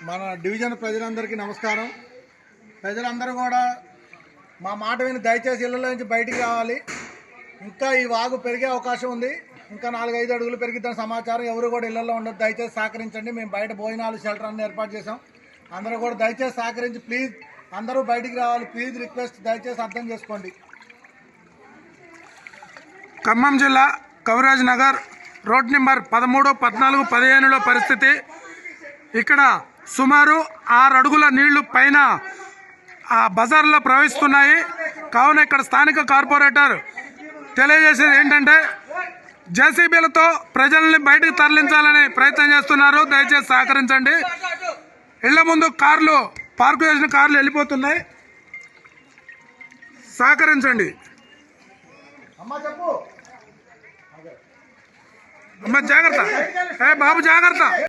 మన డివిజన్ ప్రజలందరికీ నమస్కారం. ప్రజలందరూ కూడా మా మాట విని దయచేసి ఇళ్లలో నుంచి బయటికి రావాలి. ఇంకా ఈ వాగు పెరిగే అవకాశం ఉంది. ఇంకా 4-5 అడుగులు పెరిగిద్దని సమాచారం. ఎవరు కూడా ఇళ్లలో ఉండదు. దయచేసి సహకరించండి. మేము బయట భోజనాలు షెల్టర్ అన్ని ఏర్పాటు చేసాం. అందరూ కూడా దయచేసి సహకరించి ప్లీజ్ అందరూ బయటికి రావాలి. ప్లీజ్ రిక్వెస్ట్, దయచేసి అర్థం చేసుకోండి. ఖమ్మం జిల్లా కవిరాజ్ నగర్ రోడ్ నెంబర్ 13, 14, 15లో పరిస్థితి. ఇక్కడ సుమారు 6 అడుగుల నీళ్లు పైన ఆ బజార్లో ప్రవహిస్తున్నాయి. కావున ఇక్కడ స్థానిక కార్పొరేటర్ తెలియజేసేది ఏంటంటే జేసీబీలతో ప్రజల్ని బయటకు తరలించాలని ప్రయత్నం చేస్తున్నారు. దయచేసి సహకరించండి. ఇళ్ల ముందు కార్లు పార్కు చేసిన కార్లు వెళ్ళిపోతున్నాయి. సహకరించండి. అమ్మ జాగ్రత్త. బాబు జాగ్రత్త.